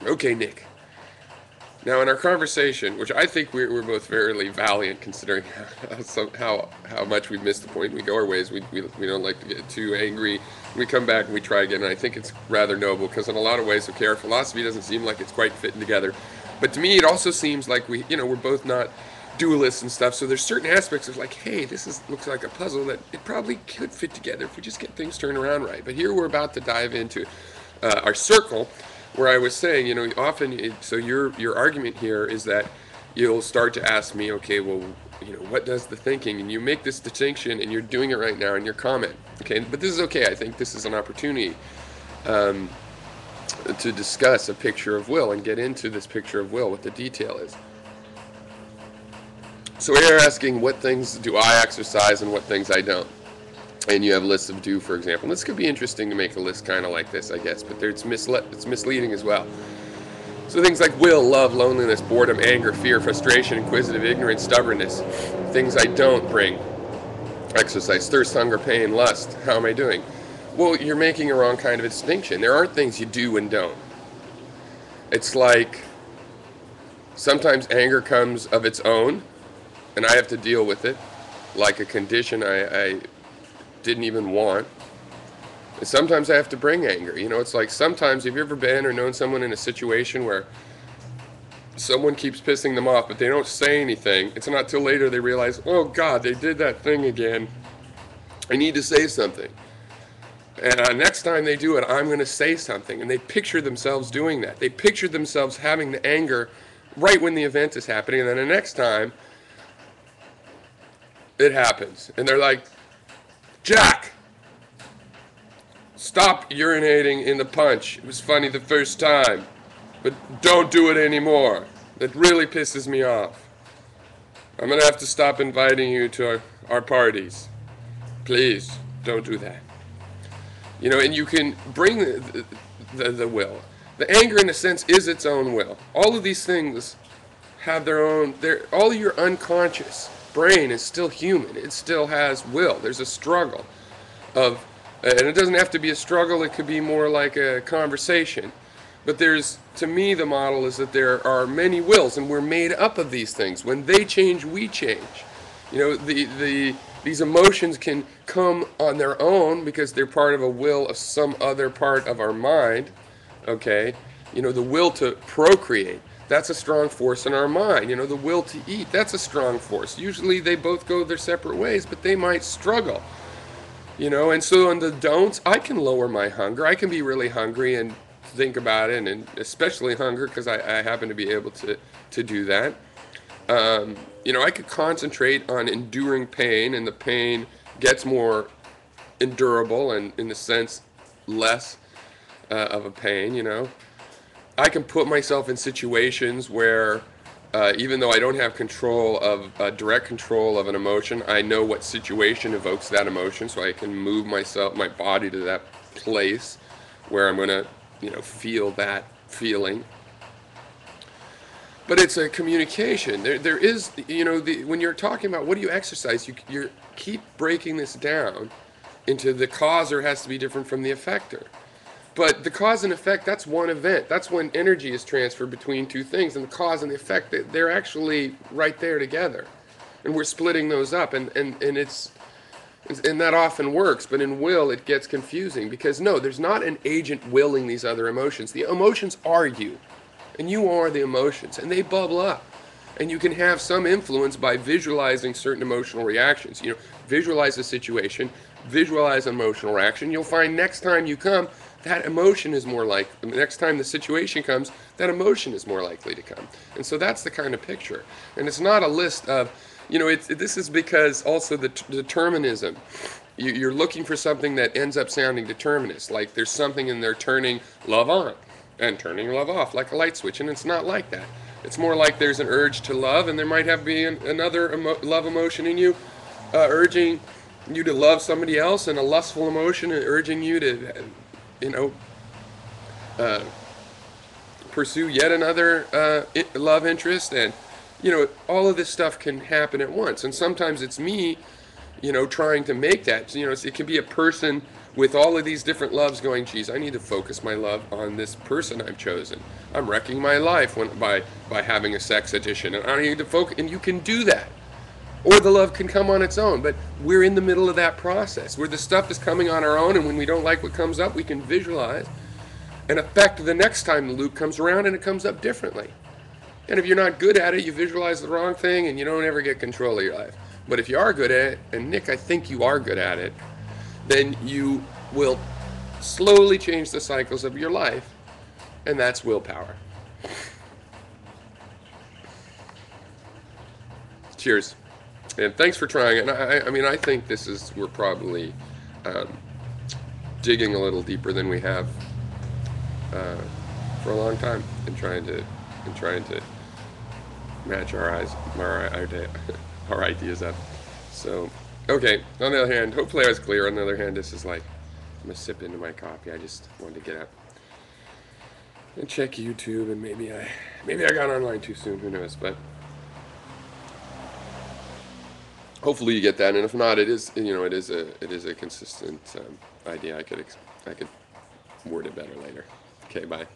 Okay, Nick. Now, in our conversation, which I think we're both fairly valiant considering how much we've missed the point, we go our ways, we don't like to get too angry. We come back and we try again, and I think it's rather noble because, in a lot of ways, okay, our philosophy doesn't seem like it's quite fitting together. But to me, it also seems like we're both not dualists and stuff. So there's certain aspects of like, hey, looks like a puzzle that it probably could fit together if we just get things turned around right. But here we're about to dive into our circle, where I was saying, often, so your argument here is that you'll start to ask me, okay, well, what does the thinking, and you make this distinction, and you're doing it right now in your comment, okay, but this is okay. I think this is an opportunity um, to discuss a picture of will and get into this picture of will, what the detail is. So you're asking what things do I exercise and what things I don't. And you have lists of do, for example. And this could be interesting to make a list kind of like this, I guess, but it's misleading as well. So things like will, love, loneliness, boredom, anger, fear, frustration, inquisitive, ignorance, stubbornness. Things I don't bring. Exercise, thirst, hunger, pain, lust. How am I doing? Well, you're making a wrong kind of distinction. There aren't things you do and don't. It's like sometimes anger comes of its own, and I have to deal with it, like a condition I didn't even want. And sometimes I have to bring anger. It's like sometimes, have you ever been or known someone in a situation where someone keeps pissing them off, but they don't say anything? It's not till later they realize, oh God, they did that thing again. I need to say something. And next time they do it, I'm going to say something. And they picture themselves doing that. They picture themselves having the anger right when the event is happening. And then the next time, it happens. And they're like, Jack, stop urinating in the punch. It was funny the first time, but don't do it anymore. It really pisses me off. I'm going to have to stop inviting you to our parties. Please, don't do that. And you can bring the will. The anger, in a sense, is its own will. All of these things have their own, all of your unconscious brain is still human. It still has will. There's a struggle of, and it doesn't have to be a struggle, it could be more like a conversation. But to me, the model is that there are many wills, and we're made up of these things. When they change, we change. These emotions can come on their own because they're part of a will of some other part of our mind, okay? The will to procreate, that's a strong force in our mind. The will to eat, that's a strong force. Usually they both go their separate ways, but they might struggle. And so in the don'ts, I can lower my hunger. I can be really hungry and think about it, and especially hunger because I happen to be able to do that. I could concentrate on enduring pain, and the pain gets more endurable and, in a sense, less of a pain. I can put myself in situations where, even though I don't have direct control of an emotion, I know what situation evokes that emotion, so I can move my body to that place where I'm going to, feel that feeling. But it's a communication. There is, when you're talking about what do you exercise, you keep breaking this down into the causer has to be different from the effector. But the cause and effect, that's one event. That's when energy is transferred between two things. And the cause and the effect, they're actually right there together. And we're splitting those up. And that often works. But in will, it gets confusing. Because no, there's not an agent willing these other emotions. The emotions are you. And you are the emotions. And they bubble up. And you can have some influence by visualizing certain emotional reactions. Visualize a situation, visualize an emotional reaction. You'll find next time you come, that emotion is more like, the next time the situation comes, that emotion is more likely to come. And so that's the kind of picture. And it's not a list of, this is because also the determinism. You're looking for something that ends up sounding determinist, like there's something in there turning love on and turning love off, like a light switch, and it's not like that. It's more like there's an urge to love, and there might have been another love emotion in you, urging you to love somebody else, and a lustful emotion urging you to, pursue yet another love interest, and all of this stuff can happen at once. And sometimes it's me, trying to make that. It can be a person with all of these different loves going, geez, I need to focus my love on this person I've chosen. I'm wrecking my life by having a sex addiction, and I need to focus. And you can do that, or the love can come on its own. But we're in the middle of that process where the stuff is coming on our own, and when we don't like what comes up, we can visualize and affect the next time the loop comes around, and it comes up differently. And if you're not good at it, you visualize the wrong thing, and you don't ever get control of your life. But if you are good at it, and Nick, I think you are good at it, then you will slowly change the cycles of your life, and that's willpower. Cheers. And thanks for trying it. And I mean, I think we're probably digging a little deeper than we have for a long time in trying to match our ideas up. So, okay, on the other hand, hopefully I was clear. On the other hand, this is like, I'm going to sip into my coffee. I just wanted to get up and check YouTube, and maybe I got online too soon, who knows, but hopefully you get that, and if not, it is a consistent idea. I could word it better later. Okay, bye.